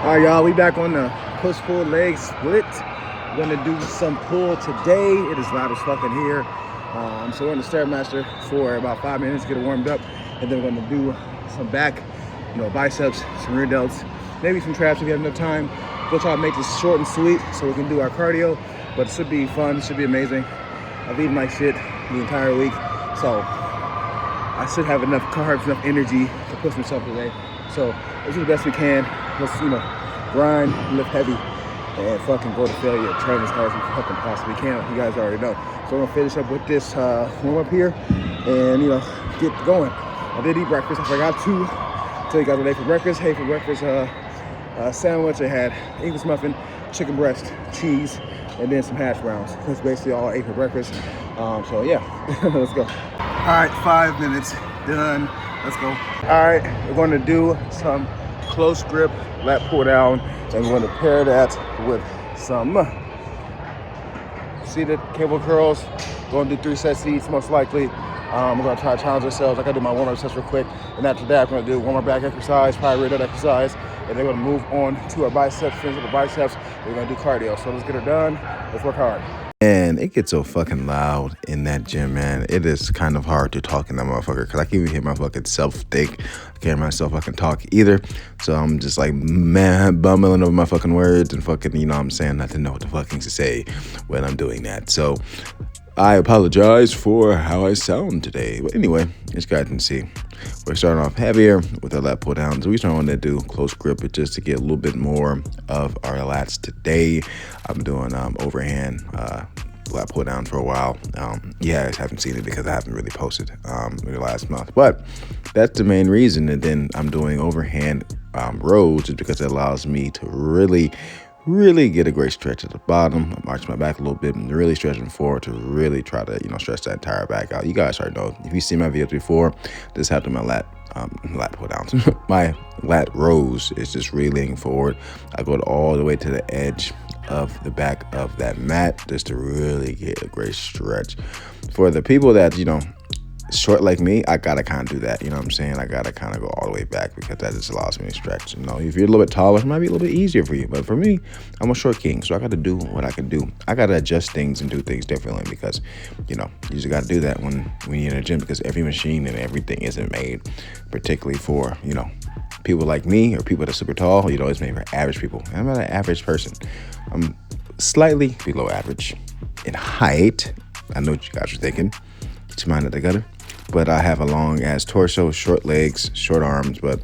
All right, y'all, we back on the push-pull leg split. We're gonna do some pull today. It is loud as fucking here. So we're on the Stairmaster for about 5 minutes, get it warmed up, and then we're gonna do some back, biceps, some rear delts, maybe some traps if we have enough time. We'll try to make this short and sweet so we can do our cardio, but it should be fun, it should be amazing. I've eaten like shit the entire week, so I should have enough carbs, enough energy to push myself today. So let's do the best we can. Let's, grind, lift heavy, and fucking go to failure. Train as hard as we fucking possibly can. You guys already know. So we're gonna finish up with this warm up here, and get going. I did eat breakfast. I forgot to tell you guys what I ate for breakfast. Hey, for breakfast, sandwich. I had English muffin, chicken breast, cheese, and then some hash browns. That's basically all I ate for breakfast. So yeah, let's go. All right, 5 minutes done. Let's go. All right, we're going to do some close grip lat pull down, and we're going to pair that with some seated cable curls. We're going to do 3 sets each, most likely. We're going to try to challenge ourselves. I got to do my warm-up sets real quick, and after that, we're going to do one more back exercise, probably rear delt exercise, and then we're going to move on to our biceps, finish with the biceps. We're going to do cardio. So let's get it done. Let's work hard. And it gets so fucking loud in that gym, man. It is kind of hard to talk in that motherfucker because I can't even hear my fucking self think. I can't hear myself fucking talk either. So I'm just like, man, bumbling over my fucking words and fucking, I'm saying, not to know what the fucking to say when I'm doing that. So I apologize for how I sound today. But anyway, as you guys can see, we're starting off heavier with our lat pull downs. We starting to do close grip just to get a little bit more of our lats today. I'm doing overhand lat pull down for a while. You guys haven't seen it because I haven't really posted in the last month, but that's the main reason. And then I'm doing overhand rows just because it allows me to really get a great stretch at the bottom. I march my back a little bit and really stretching forward to really try to, stretch that entire back out. You guys already know, if you've seen my videos before, this happened to my lat pull downs. My lat rows is just really leaning forward. I go all the way to the edge of the back of that mat just to really get a great stretch. For the people that, short like me, I gotta kind of do that. You know what I'm saying? I gotta kind of go all the way back because that just allows me to stretch. If you're a little bit taller, it might be a little bit easier for you. But for me, I'm a short king, so I gotta do what I can do. I gotta adjust things and do things differently because, you just gotta do that when you're in a gym because every machine and everything isn't made particularly for, people like me or people that are super tall. It's made for average people. And I'm not an average person. I'm slightly below average in height. I know what you guys are thinking. Get your mind at the gutter. But I have a long ass torso, short legs, short arms, but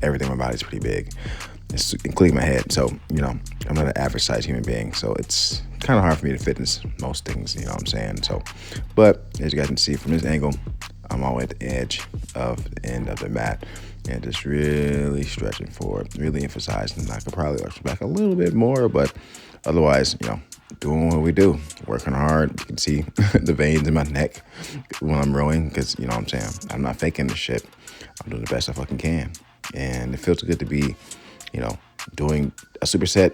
everything in my body's pretty big, including my head. So, I'm not an average size human being. So it's kind of hard for me to fit in most things, you know what I'm saying? So, but as you guys can see from this angle, I'm all at the edge of the end of the mat and just really stretching forward, really emphasizing. I could probably arch back a little bit more, but otherwise, doing what we do, working hard. You can see the veins in my neck when I'm rowing because, I'm not faking this shit. I'm doing the best I fucking can. And it feels good to be, doing a superset.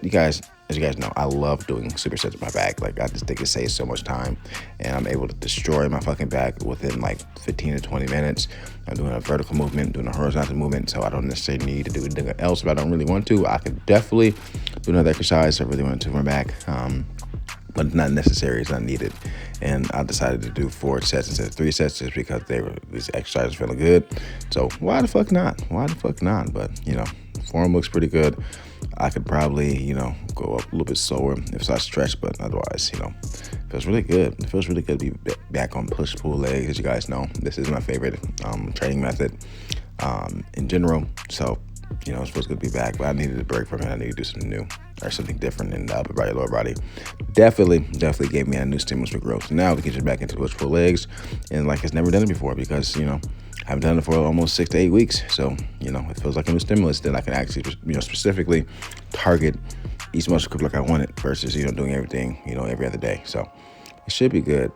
As you guys know, I love doing supersets with my back. Like, I just think it saves so much time and I'm able to destroy my fucking back within like 15 to 20 minutes. I'm doing a vertical movement, doing a horizontal movement, so I don't necessarily need to do anything else if I don't really want to. I could definitely do another exercise if I really want to my back. But it's not necessary, it's not needed. And I decided to do 4 sets instead of 3 sets just because these exercises feeling good. So why the fuck not? But, form looks pretty good. I could probably, go up a little bit slower if I stretch, but otherwise, it feels really good. It feels really good to be back on push-pull legs. As you guys know, this is my favorite training method in general. So, it feels good to be back, but I needed a break from it. I need to do something new or something different in the upper body, lower body. Definitely gave me a new stimulus for growth. So now we can get back into push-pull legs, and like it's never done it before because, I haven't done it for almost 6 to 8 weeks. So, it feels like a new stimulus that I can actually, specifically target each muscle group like I want it versus, doing everything, every other day. So it should be good.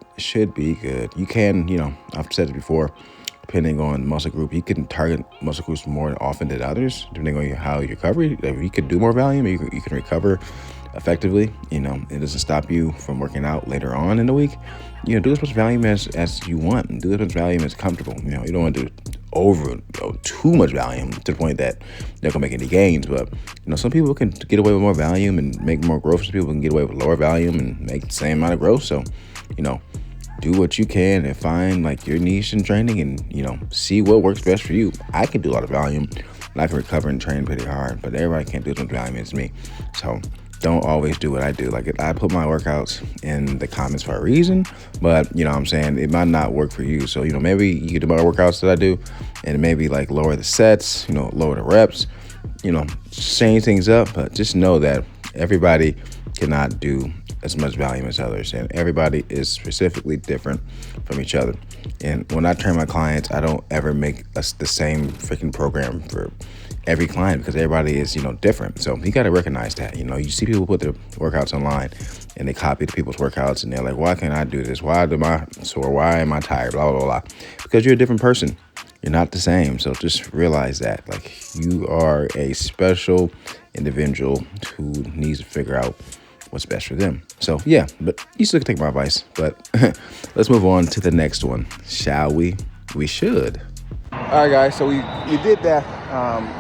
You can, I've said it before, depending on muscle group, you can target muscle groups more often than others, depending on how you recover. Like, you could do more volume, you can recover effectively. It doesn't stop you from working out later on in the week. Do as much volume as you want, and do as much volume as comfortable. You don't want to do too much volume to the point that they're gonna make any gains. But some people can get away with more volume and make more growth. Some people can get away with lower volume and make the same amount of growth. So, do what you can and find like your niche in training, and see what works best for you. I can do a lot of volume, and I can recover and train pretty hard, but everybody can't do as much volume as me. So don't always do what I do. Like, I put my workouts in the comments for a reason, but what I'm saying, it might not work for you. So maybe you can do my workouts that I do, and maybe like lower the sets, lower the reps, change things up. But just know that everybody cannot do as much volume as others, and everybody is specifically different from each other. And when I train my clients, I don't ever make the same freaking program for every client, because everybody is different. So you got to recognize that. You see people put their workouts online and they copy the people's workouts, and they're like, why can't I do this? Why am I sore? Why am I tired? Blah blah blah. Because you're a different person. You're not the same. So just realize that, like, you are a special individual who needs to figure out what's best for them. So yeah, but you still can take my advice. But let's move on to the next one, shall we? We should. All right, guys. So we did that.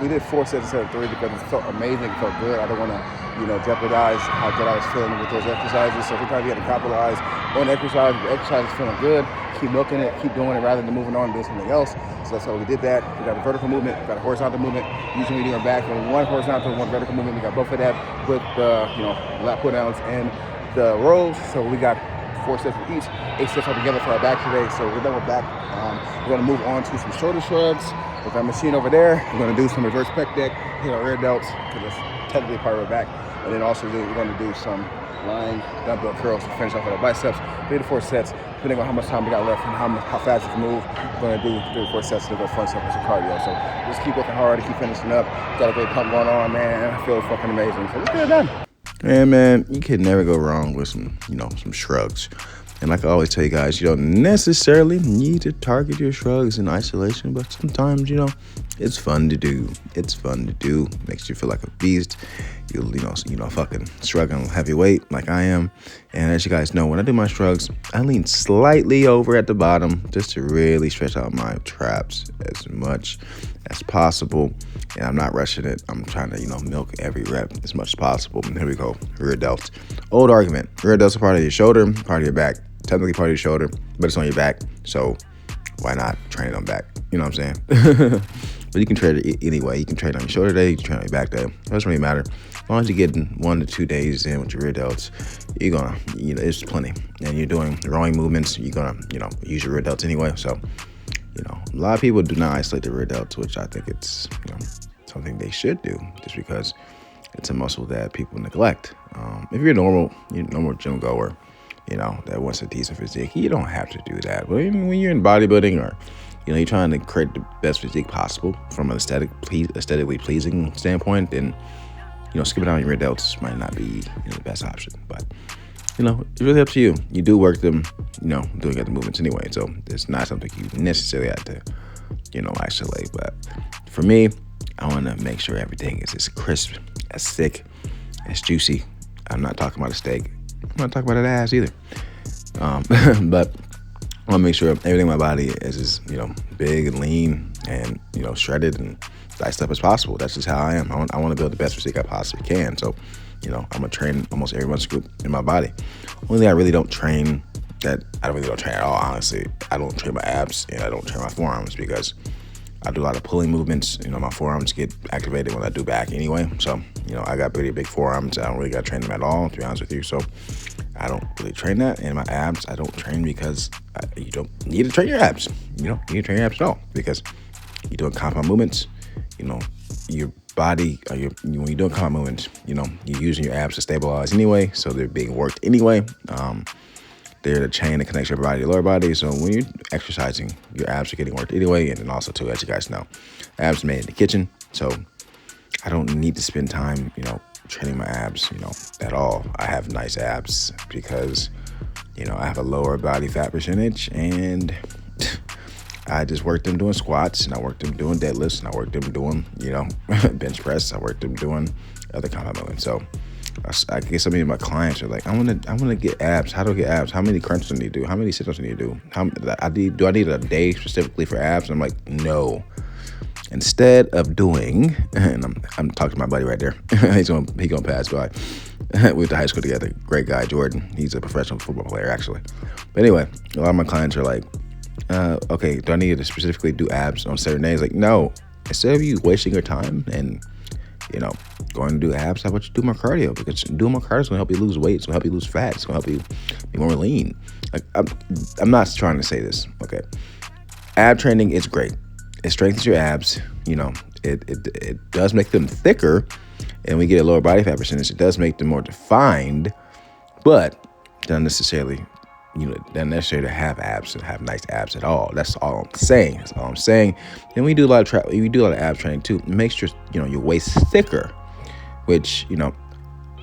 We did 4 sets instead of 3 because it felt amazing. It felt good. I don't want to jeopardize how good I was feeling with those exercises. So sometimes you got to capitalize on exercise. The exercise is feeling good. Keep milking it. Keep doing it rather than moving on and doing something else. So that's how we did that. We got a vertical movement. We got a horizontal movement. Usually we do our back on one horizontal, one vertical movement. We got both of that with the lat put downs and the rows. So we got 4 sets of each, 8 sets altogether for our back today. So we're done with back. We're going to move on to some shoulder shrugs with our machine over there. We're going to do some reverse pec deck, hit our rear delts, because that's technically part of our back. And then also we're going to do some lying dumbbell curls to finish off with our biceps. 3 to 4 sets, depending on how much time we got left and how fast we can move. We're going to do 3 to 4 sets to go front step with some cardio. So just keep working hard and keep finishing up. Got a great pump going on, man. I feel fucking amazing. So let's get it done. And man, you can never go wrong with some shrugs. And like I always tell you guys, you don't necessarily need to target your shrugs in isolation, but sometimes, it's fun to do. It's fun to do. Makes you feel like a beast. You fucking shrugging heavy weight like I am. And as you guys know, when I do my shrugs, I lean slightly over at the bottom just to really stretch out my traps as much as possible. And I'm not rushing it. I'm trying to, milk every rep as much as possible. And here we go. Rear delts. Old argument. Rear delts are part of your shoulder, part of your back. Technically part of your shoulder, but it's on your back. So why not train it on back? You know what I'm saying? But you can train it anyway. You can train it on your shoulder day. You can train it on your back day. It doesn't really matter. As long as you're getting 1 to 2 days in with your rear delts, you're gonna, it's plenty. And you're doing rowing movements. You're gonna, use your rear delts anyway. So, a lot of people do not isolate the rear delts, which I think it's, something they should do, just because it's a muscle that people neglect. If you're a normal gym goer, that wants a decent physique, you don't have to do that. But when you're in bodybuilding, or you're trying to create the best physique possible from an aesthetically pleasing standpoint, then skipping out on your rear delts might not be the best option. But it's really up to you. You do work them, doing other movements anyway, so it's not something you necessarily have to isolate. But for me, I want to make sure everything is as crisp, as thick, as juicy. I'm not talking about a steak. I'm not talking about that ass either. But I want to make sure everything in my body is as, big and lean and, shredded and diced up as possible. That's just how I am. I want to build the best physique I possibly can. So, I'm going to train almost every muscle group in my body. Only thing I really don't train at all, honestly. I don't train my abs and I don't train my forearms, because I do a lot of pulling movements. My forearms get activated when I do back anyway. So, I got pretty big forearms. I don't really got to train them at all, to be honest with you. So I don't really train that. And my abs, I don't train because you don't need to train your abs. You don't need to train your abs at all, because you're doing compound movements. Your body, when you're doing compound movements, you're using your abs to stabilize anyway. So they're being worked anyway. They're the chain that connects your body to your lower body. So when you're exercising, your abs are getting worked anyway. And then also, too, as you guys know, abs made in the kitchen. So I don't need to spend time, training my abs, at all. I have nice abs because, I have a lower body fat percentage, and I just worked them doing squats, and I worked them doing deadlifts, and I worked them doing, bench press. I worked them doing other compound movements. So I get some of my clients are like, I want to get abs. How do I get abs? How many crunches do I need to do? How many sit-ups do I need to do? Do I need a day specifically for abs? And I'm like, no. Instead of doing, and I'm talking to my buddy right there. He gonna pass by. We went to high school together. Great guy, Jordan. He's a professional football player, actually. But anyway, a lot of my clients are like, okay, do I need to specifically do abs on certain days? Like, no. Instead of you wasting your time and, going to do abs, how about you do more cardio? Because doing more cardio is going to help you lose weight. It's going to help you lose fat. It's going to help you be more lean. Like, I'm not trying to say this, okay? Ab training is great. It strengthens your abs. It does make them thicker, and we get a lower body fat percentage. It does make them more defined, but not necessarily to have abs and have nice abs at all. That's all I'm saying. And we do a lot of ab training too. It makes your waist thicker, which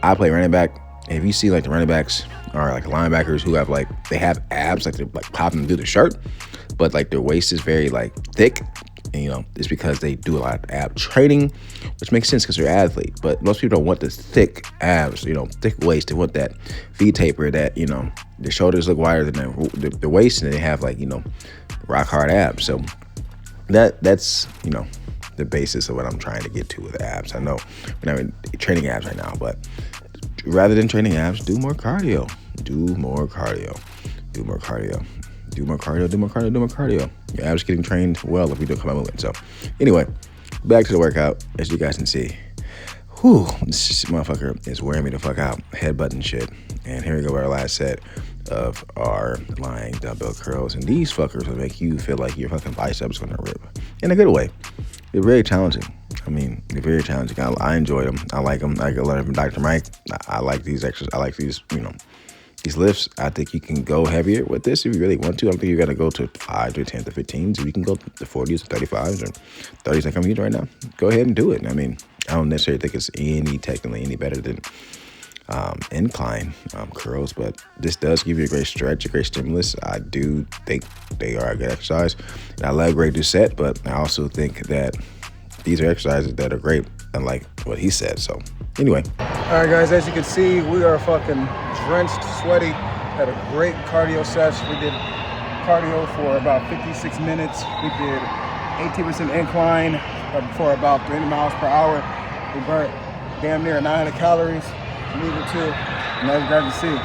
I play running back. And if you see like the running backs or like linebackers who have they have abs, like they're like popping through the shirt, but like their waist is very like thick. And, it's because they do a lot of ab training, which makes sense because they're athletes. But most people don't want the thick abs, thick waist. They want that V taper that, their shoulders look wider than their waist, and they have rock hard abs. So that's, the basis of what I'm trying to get to with abs. I know we're not training abs right now, but rather than training abs, do more cardio. Your abs getting trained well if you don't come out moving. So anyway, back to the workout. As you guys can see, this motherfucker is wearing me the fuck out, headbutting shit. And here we go with our last set of our lying dumbbell curls. And these fuckers will make you feel like your fucking biceps gonna rip in a good way. They're very challenging. They're very challenging. I enjoy them. I like them. I learned from Dr. Mike. I like these exercises. I like these, these lifts. I think you can go heavier with this if you really want to. I don't think you got to go to 5 to 10 to 15s. If you can go to 40s or 35s or 30s like I'm using right now, go ahead and do it. I don't necessarily think it's technically any better than incline curls, but this does give you a great stretch, a great stimulus. I do think they are a good exercise. And I love Greg Doucette, but I also think that these are exercises that are great, unlike what he said. So anyway. All right, guys, as you can see, we are fucking drenched, sweaty. Had a great cardio session. We did cardio for about 56 minutes. We did 18% incline for about 30 miles per hour. We burnt damn near 900 calories. Needed to. And as you guys can see,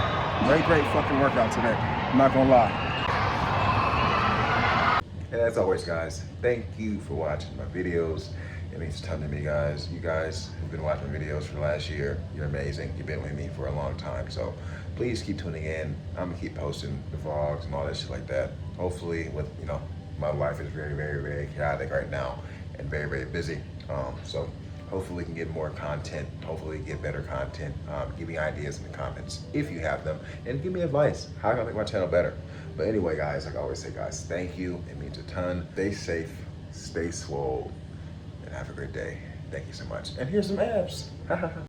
great fucking workout today. I'm not gonna lie. And as always, guys, thank you for watching my videos. It means a ton to me, guys. You guys have been watching videos for the last year. You're amazing. You've been with me for a long time. So please keep tuning in. I'm gonna keep posting the vlogs and all that shit like that. Hopefully with, my life is very, very, very chaotic right now and very, very busy. So hopefully we can get more content. Hopefully get better content. Give me ideas in the comments if you have them. And give me advice. How can I make my channel better? But anyway, guys, like I always say, guys, thank you. It means a ton. Stay safe, stay swole, and have a great day. Thank you so much. And here's some abs.